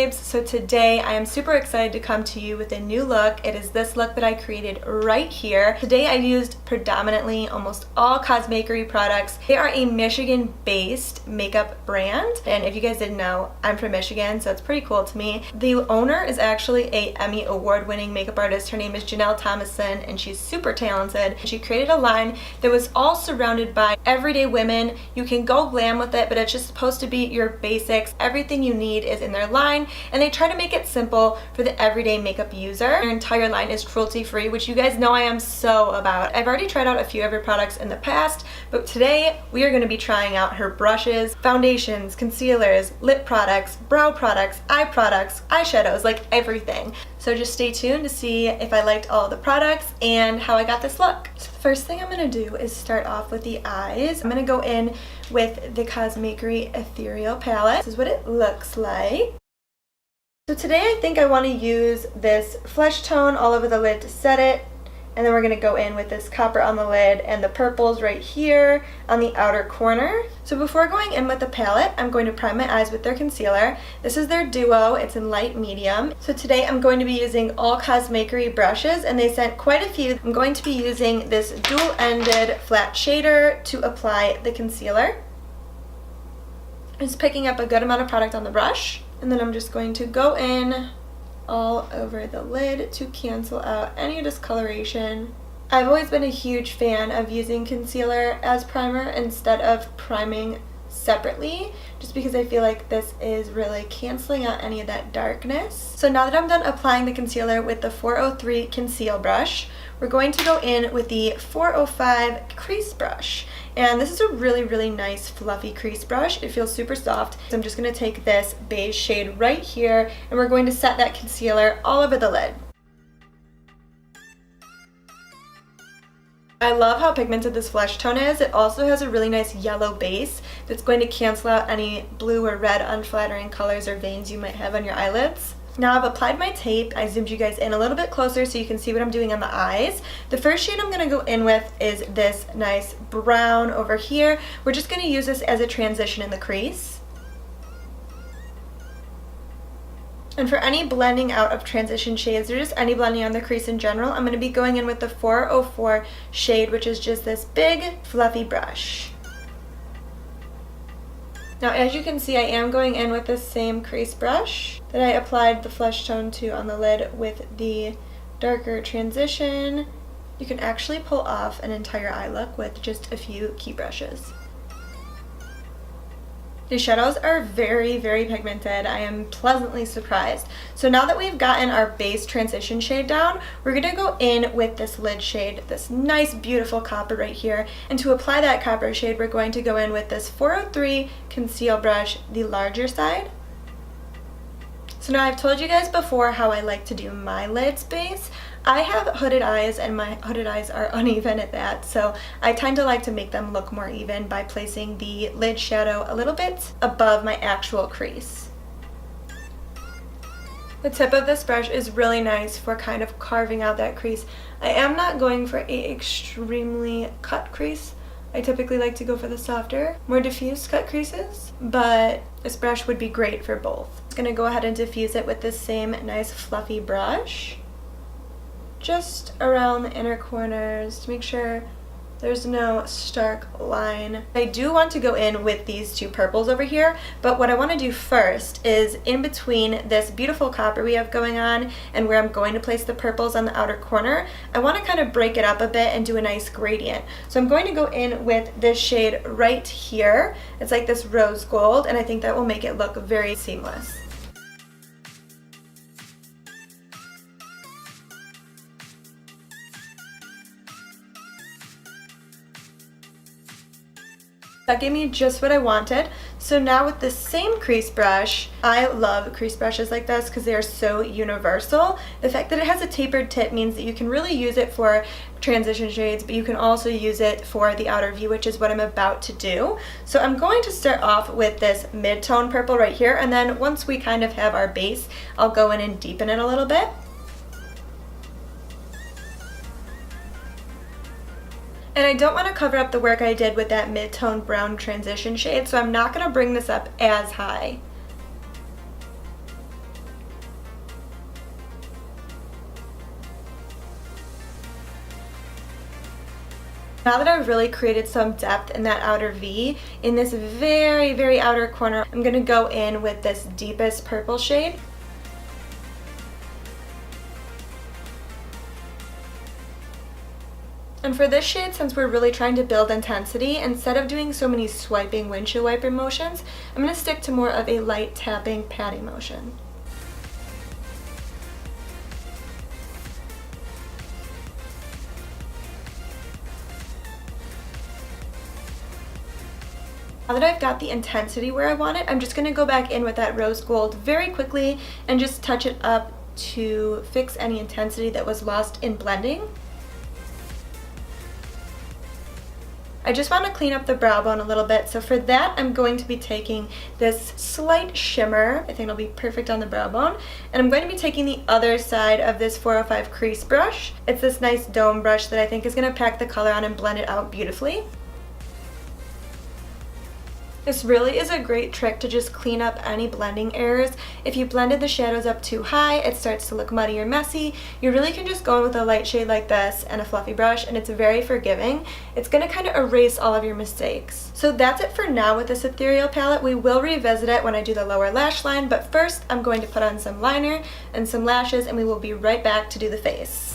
babes. So today I am super excited to come to you with a new look. It is this look that I created right here. Today I used predominantly almost all Cosmakery products. They are a Michigan based makeup brand, and if you guys didn't know, I'm from Michigan, so it's pretty cool to me. The owner is actually a Emmy award winning makeup artist. Her name is Janelle Thomason and she's super talented. She created a line that was all surrounded by everyday women. You can go glam with it, but it's just supposed to be your basics. Everything you need is in their line, and they try to make it simple for the everyday makeup user. Their entire line is cruelty free, which you guys know I am so about. I've already tried out a few of her products in the past, but today we are going to be trying out her brushes, foundations, concealers, lip products, brow products, eye products, eyeshadows, like everything. So just stay tuned to see if I liked all the products and how I got this look. So the first thing I'm going to do is start off with the eyes. I'm going to go in with the Cosmakery Ethereal palette. This is what it looks like. So today I think I want to use this flesh tone all over the lid to set it. And then we're going to go in with this copper on the lid and the purples right here on the outer corner. So before going in with the palette, I'm going to prime my eyes with their concealer. This is their Duo. It's in light medium. So today I'm going to be using all Cosmakery brushes, and they sent quite a few. I'm going to be using this dual-ended flat shader to apply the concealer. Just picking up a good amount of product on the brush. And then I'm just going to go in all over the lid to cancel out any discoloration. I've always been a huge fan of using concealer as primer instead of priming separately, just because I feel like this is really canceling out any of that darkness. So now that I'm done applying the concealer with the 403 conceal brush, we're going to go in with the 405 crease brush. And this is a really nice fluffy crease brush. It feels super soft. So I'm just going to take this beige shade right here, and we're going to set that concealer all over the lid. I love how pigmented this flesh tone is. It also has a really nice yellow base that's going to cancel out any blue or red unflattering colors or veins you might have on your eyelids. Now I've applied my tape. I zoomed you guys in a little bit closer so you can see what I'm doing on the eyes. The first shade I'm going to go in with is this nice brown over here. We're just going to use this as a transition in the crease. And for any blending out of transition shades, or just any blending on the crease in general, I'm going to be going in with the 404 shade, which is just this big fluffy brush. Now as you can see, I am going in with the same crease brush that I applied the flesh tone to on the lid with the darker transition. You can actually pull off an entire eye look with just a few key brushes. These shadows are very pigmented. I am pleasantly surprised. So now that we've gotten our base transition shade down, we're going to go in with this lid shade, this nice beautiful copper right here. And to apply that copper shade, we're going to go in with this 403 conceal brush, the larger side. So now I've told you guys before how I like to do my lid space. I have hooded eyes, and my hooded eyes are uneven at that, so I tend to like to make them look more even by placing the lid shadow a little bit above my actual crease. The tip of this brush is really nice for kind of carving out that crease. I am not going for a extremely cut crease. I typically like to go for the softer, more diffuse cut creases, but this brush would be great for both. I'm going to go ahead and diffuse it with this same nice fluffy brush, just around the inner corners to make sure there's no stark line. I do want to go in with these two purples over here, but what I want to do first is in between this beautiful copper we have going on and where I'm going to place the purples on the outer corner, I want to kind of break it up a bit and do a nice gradient. So I'm going to go in with this shade right here. It's like this rose gold, and I think that will make it look very seamless. That gave me just what I wanted. So now with the same crease brush, I love crease brushes like this because they are so universal. The fact that it has a tapered tip means that you can really use it for transition shades, but you can also use it for the outer view, which is what I'm about to do. So I'm going to start off with this mid-tone purple right here, and then once we kind of have our base, I'll go in and deepen it a little bit. And I don't want to cover up the work I did with that mid-tone brown transition shade, so I'm not going to bring this up as high. Now that I've really created some depth in that outer V, in this very, very outer corner, I'm going to go in with this deepest purple shade. And for this shade, since we're really trying to build intensity, instead of doing so many swiping windshield wiper motions, I'm going to stick to more of a light tapping patting motion. Now that I've got the intensity where I want it, I'm just going to go back in with that rose gold very quickly and just touch it up to fix any intensity that was lost in blending. I just want to clean up the brow bone a little bit, so for that I'm going to be taking this slight shimmer. I think it'll be perfect on the brow bone. And I'm going to be taking the other side of this 405 crease brush. It's this nice dome brush that I think is going to pack the color on and blend it out beautifully. This really is a great trick to just clean up any blending errors. If you blended the shadows up too high, it starts to look muddy or messy. You really can just go in with a light shade like this and a fluffy brush, and it's very forgiving. It's going to kind of erase all of your mistakes. So that's it for now with this Ethereal palette. We will revisit it when I do the lower lash line, but first I'm going to put on some liner and some lashes, and we will be right back to do the face.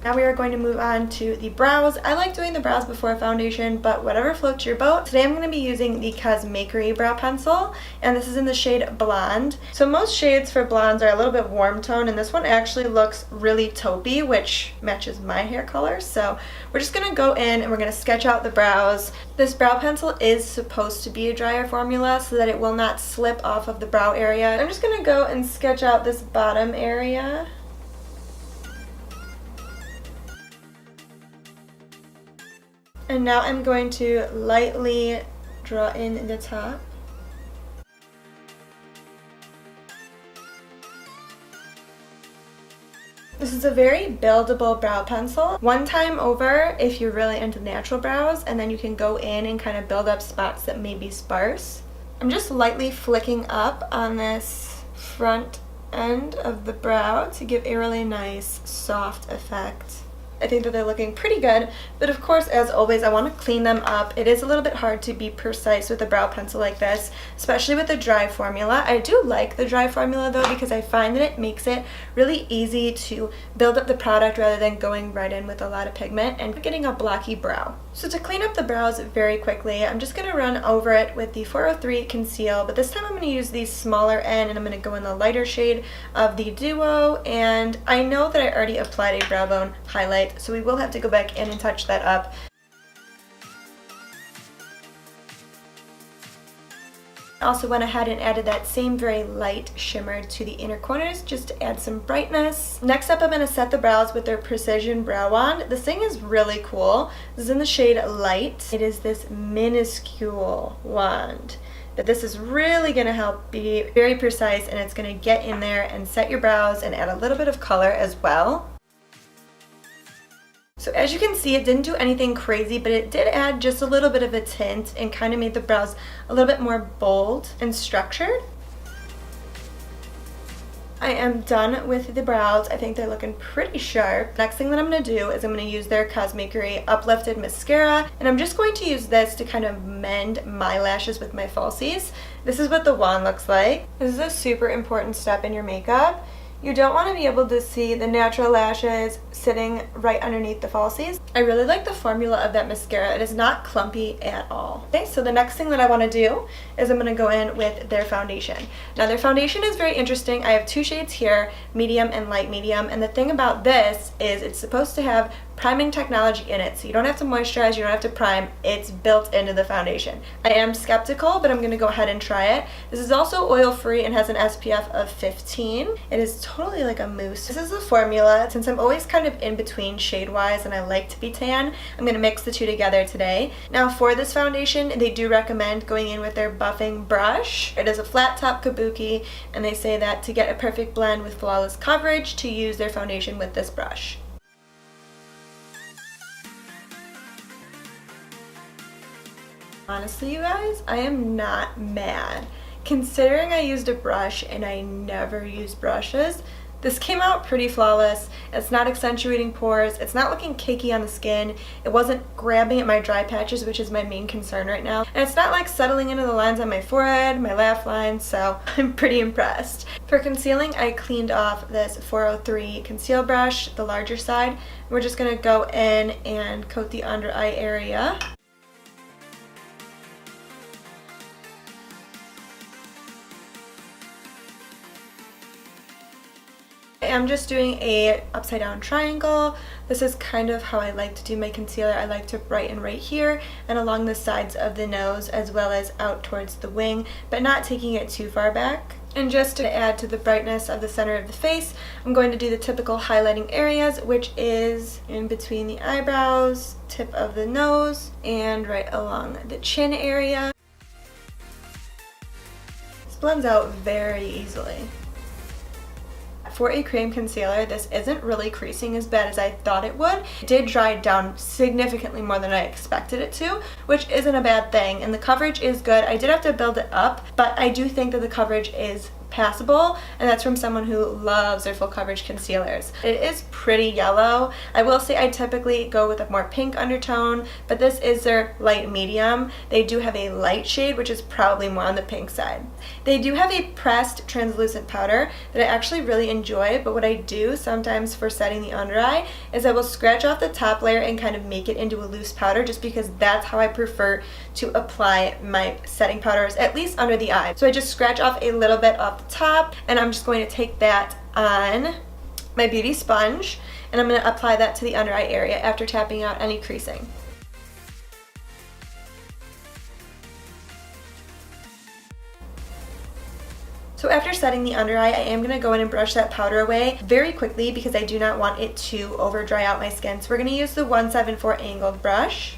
Now we are going to move on to the brows. I like doing the brows before foundation, but whatever floats your boat. Today I'm going to be using the Cosmakery brow pencil, and this is in the shade Blonde. So most shades for blondes are a little bit warm tone, and this one actually looks really taupey, which matches my hair color. So we're just going to go in and we're going to sketch out the brows. This brow pencil is supposed to be a drier formula so that it will not slip off of the brow area. I'm just going to go and sketch out this bottom area. And now I'm going to lightly draw in the top. This is a very buildable brow pencil. One time over if you're really into natural brows, and then you can go in and kind of build up spots that may be sparse. I'm just lightly flicking up on this front end of the brow to give a really nice soft effect. I think that they're looking pretty good, but of course, as always, I want to clean them up. It is a little bit hard to be precise with a brow pencil like this, especially with the dry formula. I do like the dry formula though, because I find that it makes it really easy to build up the product rather than going right in with a lot of pigment and getting a blocky brow. So to clean up the brows very quickly, I'm just going to run over it with the 403 conceal, but this time I'm going to use the smaller end, and I'm going to go in the lighter shade of the Duo. And I know that I already applied a brow bone highlight, so we will have to go back in and touch that up. I also went ahead and added that same very light shimmer to the inner corners just to add some brightness. Next up, I'm going to set the brows with their Precision Brow Wand. This thing is really cool. This is in the shade Light. It is this minuscule wand. But this is really going to help be very precise, and it's going to get in there and set your brows and add a little bit of color as well. So as you can see, it didn't do anything crazy, but it did add just a little bit of a tint and kind of made the brows a little bit more bold and structured. I am done with the brows. I think they're looking pretty sharp. Next thing that I'm going to do is I'm going to use their Cosmakery Uplifted Mascara, and I'm just going to use this to kind of mend my lashes with my falsies. This is what the wand looks like. This is a super important step in your makeup. You don't want to be able to see the natural lashes sitting right underneath the falsies. I really like the formula of that mascara. It is not clumpy at all. Okay, so the next thing that I want to do is I'm going to go in with their foundation. Now their foundation is very interesting. I have two shades here, medium and light medium, and the thing about this is it's supposed to have priming technology in it, so you don't have to moisturize, you don't have to prime, it's built into the foundation. I am skeptical, but I'm going to go ahead and try it. This is also oil free and has an SPF of 15. It is totally like a mousse. This is the formula. Since I'm always kind of in between shade wise and I like to be tan, I'm going to mix the two together today. Now for this foundation, they do recommend going in with their buffing brush. It is a flat top kabuki, and they say that to get a perfect blend with flawless coverage, to use their foundation with this brush. Honestly, you guys, I am not mad. Considering I used a brush and I never use brushes, This came out pretty flawless. It's not accentuating pores. It's not looking cakey on the skin. It wasn't grabbing at my dry patches, which is my main concern right now. And it's not like settling into the lines on my forehead, my laugh lines, so I'm pretty impressed. For concealing, I cleaned off this 403 conceal brush, the larger side. We're just gonna go in and coat the under eye area. I'm just doing a upside down triangle. This is kind of how I like to do my concealer. I like to brighten right here and along the sides of the nose as well as out towards the wing, but not taking it too far back. And just to add to the brightness of the center of the face, I'm going to do the typical highlighting areas, which is in between the eyebrows, tip of the nose, and right along the chin area. This blends out very easily. For a cream concealer, this isn't really creasing as bad as I thought it would. It did dry down significantly more than I expected it to, which isn't a bad thing, and the coverage is good. I did have to build it up, but I do think that the coverage is passable, and that's from someone who loves their full coverage concealers. It is pretty yellow. I will say I typically go with a more pink undertone, but this is their light medium. They do have a light shade, which is probably more on the pink side. They do have a pressed translucent powder that I actually really enjoy, but what I do sometimes for setting the under eye is I will scratch off the top layer and kind of make it into a loose powder, just because that's how I prefer to apply my setting powders, at least under the eye. So I just scratch off a little bit off the top, and I'm just going to take that on my beauty sponge, and I'm going to apply that to the under eye area after tapping out any creasing. So after setting the under eye, I am going to go in and brush that powder away very quickly because I do not want it to over dry out my skin. So we're going to use the 174 angled brush.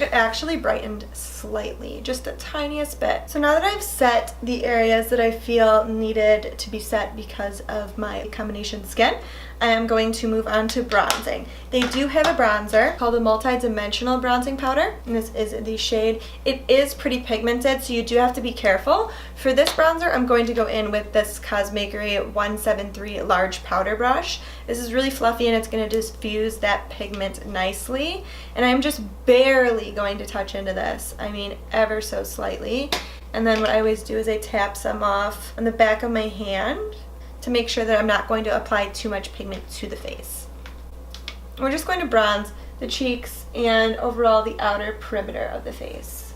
It actually brightened slightly, just the tiniest bit. So now that I've set the areas that I feel needed to be set because of my combination skin, I am going to move on to bronzing. They do have a bronzer called a multi-dimensional bronzing powder, and this is the shade. It is pretty pigmented, so you do have to be careful. For this bronzer, I'm going to go in with this Cosmakery 173 large powder brush. This is really fluffy and it's going to diffuse that pigment nicely. And I'm just barely going to touch into this. I mean, ever so slightly. And then what I always do is I tap some off on the back of my hand to make sure that I'm not going to apply too much pigment to the face. We're just going to bronze the cheeks and overall the outer perimeter of the face.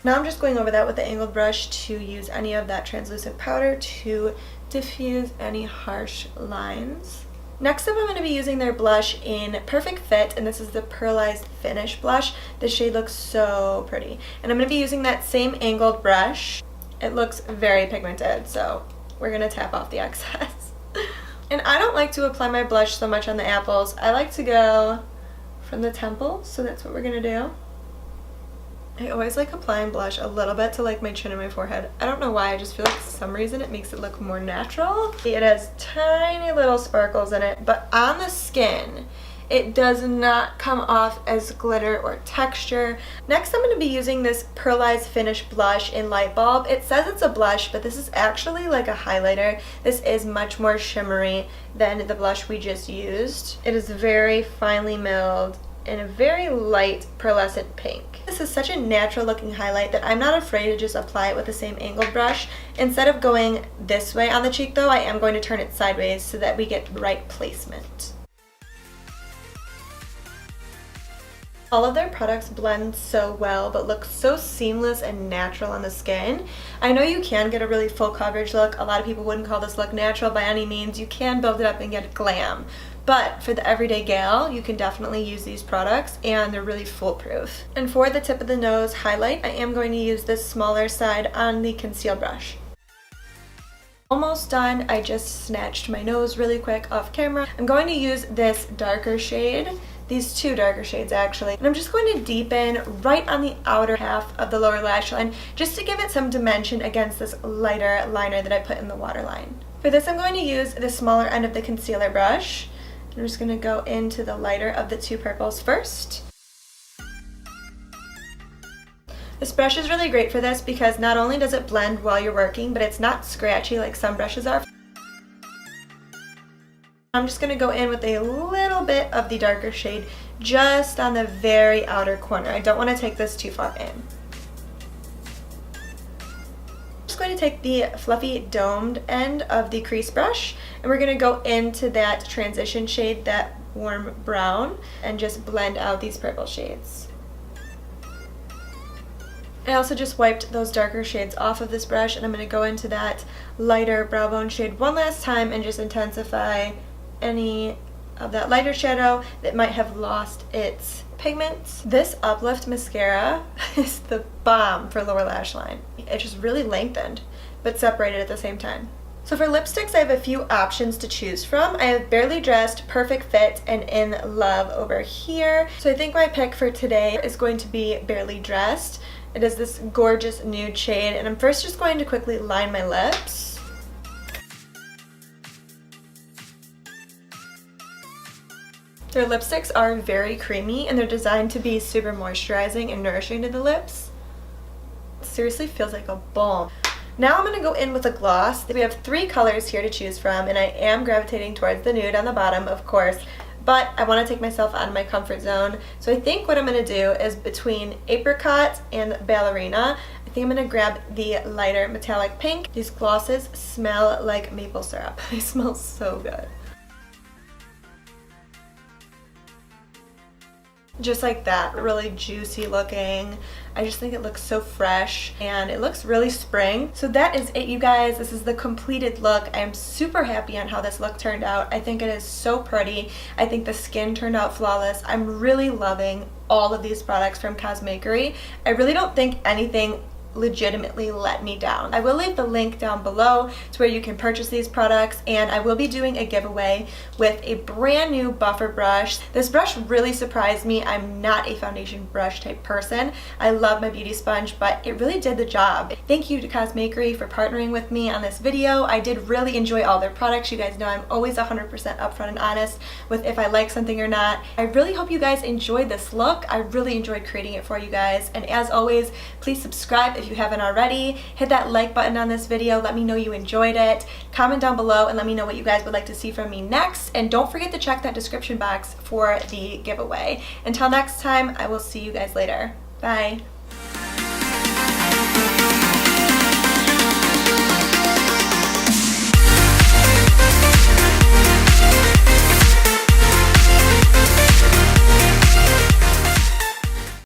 Now I'm just going over that with the angled brush to use any of that translucent powder to diffuse any harsh lines. Next up, I'm going to be using their blush in Perfect Fit, and this is the Pearlized Finish blush. The shade looks so pretty. And I'm going to be using that same angled brush. It looks very pigmented, so we're going to tap off the excess. And I don't like to apply my blush so much on the apples. I like to go from the temples, so that's what we're going to do. I always like applying blush a little bit to like my chin and my forehead. I don't know why, I just feel like for some reason it makes it look more natural. It has tiny little sparkles in it, but on the skin it does not come off as glitter or texture. Next, I'm going to be using this Pearlized Finish blush in Lightbulb. It says it's a blush, but this is actually like a highlighter. This is much more shimmery than the blush we just used. It is very finely milled in a very light pearlescent pink. This is such a natural looking highlight that I'm not afraid to just apply it with the same angled brush. Instead of going this way on the cheek though, I am going to turn it sideways so that we get right placement. All of their products blend so well but look so seamless and natural on the skin. I know you can get a really full coverage look. A lot of people wouldn't call this look natural by any means. You can build it up and get glam. But for the everyday gal, you can definitely use these products and they're really foolproof. And for the tip of the nose highlight, I am going to use this smaller side on the conceal brush. Almost done. I just snatched my nose really quick off camera. I'm going to use this darker shade, these two darker shades actually, and I'm just going to deepen right on the outer half of the lower lash line just to give it some dimension against this lighter liner that I put in the waterline. For this, I'm going to use the smaller end of the concealer brush. I'm just going to go into the lighter of the two purples first. This brush is really great for this because not only does it blend while you're working, but it's not scratchy like some brushes are. I'm just going to go in with a little bit of the darker shade just on the very outer corner. I don't want to take this too far in. I'm just going to take the fluffy domed end of the crease brush and we're going to go into that transition shade, that warm brown, and just blend out these purple shades. I also just wiped those darker shades off of this brush and I'm going to go into that lighter brow bone shade one last time and just intensify any of that lighter shadow that might have lost its pigment. This Uplift mascara is the bomb for lower lash line. It just really lengthened but separated at the same time. So for lipsticks, I have a few options to choose from. I have Barely Dressed, Perfect Fit, and In Love over here. So I think my pick for today is going to be Barely Dressed. It is this gorgeous nude shade, and I'm first just going to quickly line my lips. Their lipsticks are very creamy and they're designed to be super moisturizing and nourishing to the lips. It seriously feels like a balm. Now I'm going to go in with a gloss. We have 3 colors here to choose from and I am gravitating towards the nude on the bottom, of course, but I want to take myself out of my comfort zone. So I think what I'm going to do is between Apricot and Ballerina, I think I'm going to grab the lighter metallic pink. These glosses smell like maple syrup. They smell so good. Just like that, really juicy looking. I just think it looks so fresh and it looks really spring. So that is it, you guys. This is the completed look. I am super happy on how this look turned out. I think it is so pretty. I think the skin turned out flawless. I'm really loving all of these products from Cosmakery. I really don't think anything legitimately let me down. I will leave the link down below to where you can purchase these products, and I will be doing a giveaway with a brand new buffer brush. This brush really surprised me. I'm not a foundation brush type person. I love my beauty sponge, but it really did the job. Thank you to Cosmakery for partnering with me on this video. I did really enjoy all their products. You guys know I'm always 100% upfront and honest with if I like something or not. I really hope you guys enjoyed this look. I really enjoyed creating it for you guys, and as always, please subscribe if you haven't already. Hit that like button on this video. Let me know you enjoyed it. Comment down below and let me know what you guys would like to see from me next. And don't forget to check that description box for the giveaway. Until next time, I will see you guys later. Bye.